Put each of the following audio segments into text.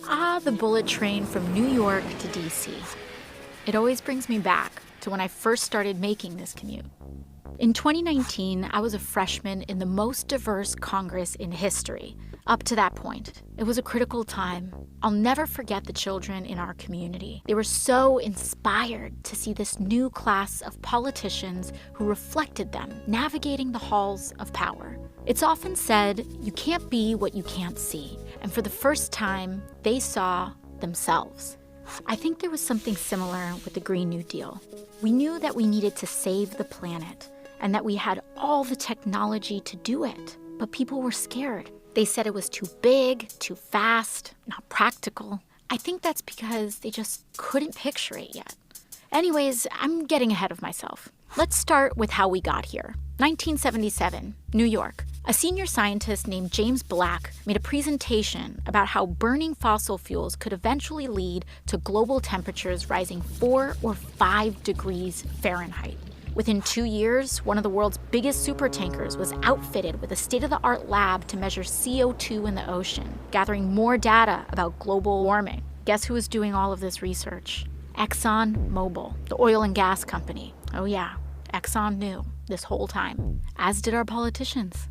The bullet train from New York to DC. It always brings me back to when I first started making this commute. In 2019, I was a freshman in the most diverse Congress in history. Up to that point, it was a critical time. I'll never forget the children in our community. They were so inspired to see this new class of politicians who reflected them navigating the halls of power. It's often said, you can't be what you can't see. And for the first time, they saw themselves. I think there was something similar with the Green New Deal. We knew that we needed to save the planet and that we had all the technology to do it, but people were scared. They said it was too big, too fast, not practical. I think that's because they just couldn't picture it yet. Anyways, I'm getting ahead of myself. Let's start with how we got here. 1977, New York. A senior scientist named James Black made a presentation about how burning fossil fuels could eventually lead to global temperatures rising 4 or 5 degrees Fahrenheit. Within 2 years, one of the world's biggest supertankers was outfitted with a state-of-the-art lab to measure CO2 in the ocean, gathering more data about global warming. Guess who was doing all of this research? ExxonMobil, the oil and gas company. Oh yeah, Exxon knew this whole time, as did our politicians.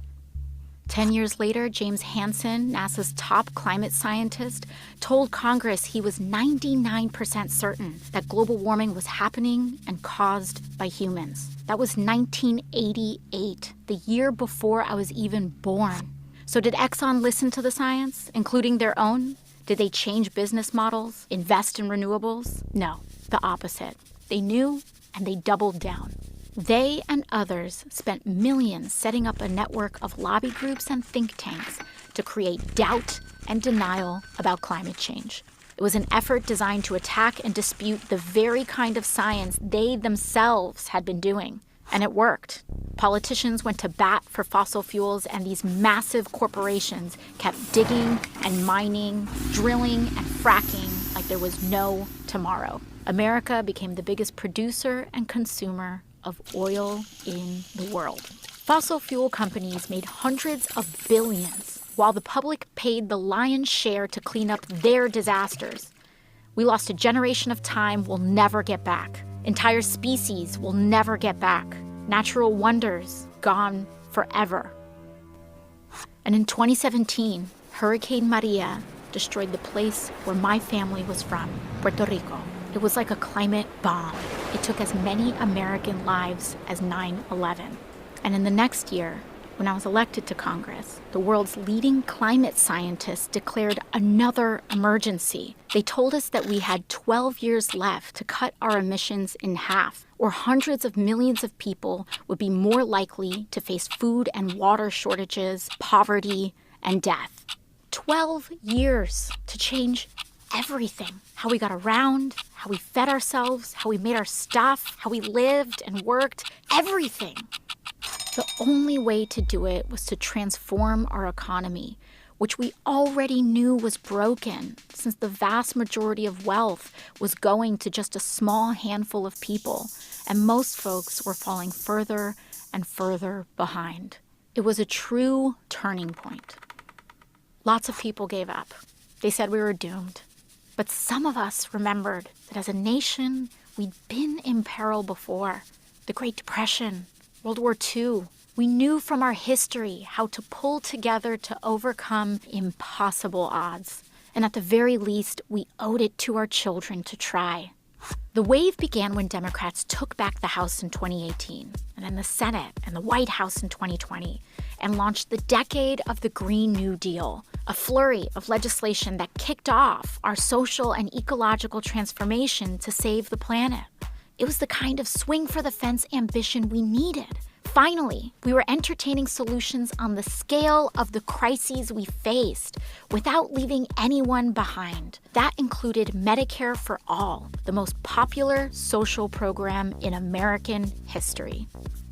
10 years later, James Hansen, NASA's top climate scientist, told Congress he was 99% certain that global warming was happening and caused by humans. That was 1988, the year before I was even born. So did Exxon listen to the science, including their own? Did they change business models, invest in renewables? No, the opposite. They knew and they doubled down. They and others spent millions setting up a network of lobby groups and think tanks to create doubt and denial about climate change. It was an effort designed to attack and dispute the very kind of science they themselves had been doing. And it worked. Politicians went to bat for fossil fuels, and these massive corporations kept digging and mining, drilling and fracking like there was no tomorrow. America became the biggest producer and consumer of oil in the world. Fossil fuel companies made hundreds of billions, while the public paid the lion's share to clean up their disasters. We lost a generation of time we'll never get back. Entire species will never get back. Natural wonders gone forever. And in 2017, Hurricane Maria destroyed the place where my family was from, Puerto Rico. It was like a climate bomb. It took as many American lives as 9/11. And in the next year, when I was elected to Congress, the world's leading climate scientists declared another emergency. They told us that we had 12 years left to cut our emissions in half, or hundreds of millions of people would be more likely to face food and water shortages, poverty, and death. 12 years to change everything. How we got around, how we fed ourselves, how we made our stuff, how we lived and worked, everything. The only way to do it was to transform our economy, which we already knew was broken, since the vast majority of wealth was going to just a small handful of people, and most folks were falling further and further behind. It was a true turning point. Lots of people gave up. They said we were doomed. But some of us remembered that as a nation, we'd been in peril before. The Great Depression, World War II. We knew from our history how to pull together to overcome impossible odds. And at the very least, we owed it to our children to try. The wave began when Democrats took back the House in 2018, and then the Senate and the White House in 2020, and launched the decade of the Green New Deal, a flurry of legislation that kicked off our social and ecological transformation to save the planet. It was the kind of swing-for-the-fence ambition we needed. Finally, we were entertaining solutions on the scale of the crises we faced without leaving anyone behind. That included Medicare for All, the most popular social program in American history.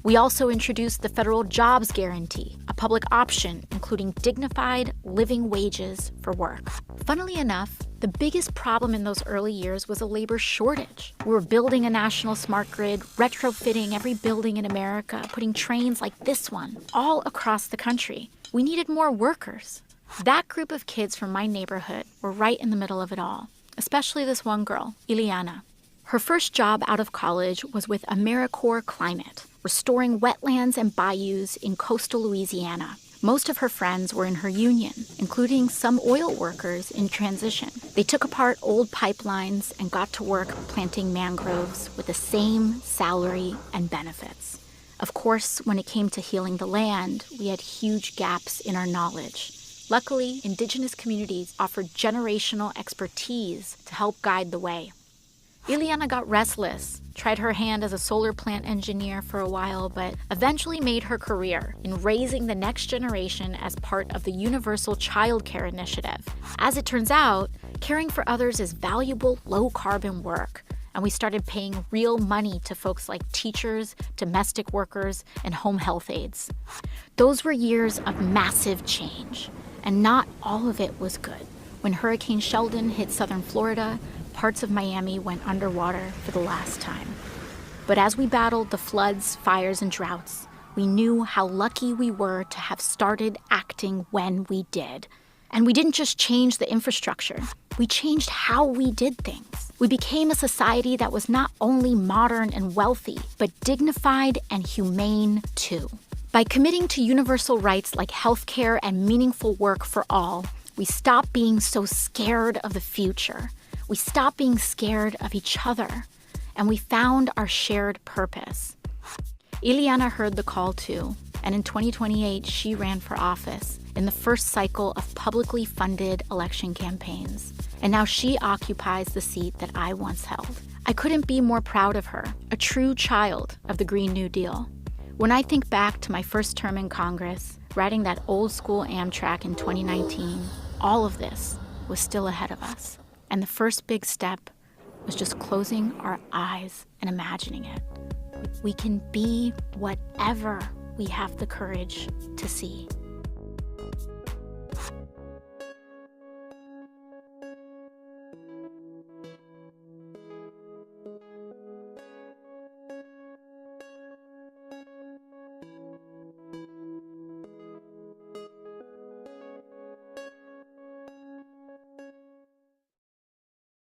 We also introduced the federal jobs guarantee, a public option including dignified living wages for work. Funnily enough, the biggest problem in those early years was a labor shortage. We were building a national smart grid, retrofitting every building in America, putting trains like this one all across the country. We needed more workers. That group of kids from my neighborhood were right in the middle of it all, especially this one girl, Ileana. Her first job out of college was with AmeriCorps Climate, restoring wetlands and bayous in coastal Louisiana. Most of her friends were in her union, including some oil workers in transition. They took apart old pipelines and got to work planting mangroves with the same salary and benefits. Of course, when it came to healing the land, we had huge gaps in our knowledge. Luckily, indigenous communities offered generational expertise to help guide the way. Ileana got restless, tried her hand as a solar plant engineer for a while, but eventually made her career in raising the next generation as part of the Universal Child Care Initiative. As it turns out, caring for others is valuable, low-carbon work, and we started paying real money to folks like teachers, domestic workers, and home health aides. Those were years of massive change, and not all of it was good. When Hurricane Sheldon hit southern Florida, parts of Miami went underwater for the last time. But as we battled the floods, fires, and droughts, we knew how lucky we were to have started acting when we did. And we didn't just change the infrastructure, we changed how we did things. We became a society that was not only modern and wealthy, but dignified and humane too. By committing to universal rights like healthcare and meaningful work for all, we stopped being so scared of the future. We stopped being scared of each other, and we found our shared purpose. Ileana heard the call too, and in 2028, she ran for office in the first cycle of publicly funded election campaigns. And now she occupies the seat that I once held. I couldn't be more proud of her, a true child of the Green New Deal. When I think back to my first term in Congress, riding that old school Amtrak in 2019, all of this was still ahead of us. And the first big step was just closing our eyes and imagining it. We can be whatever we have the courage to see.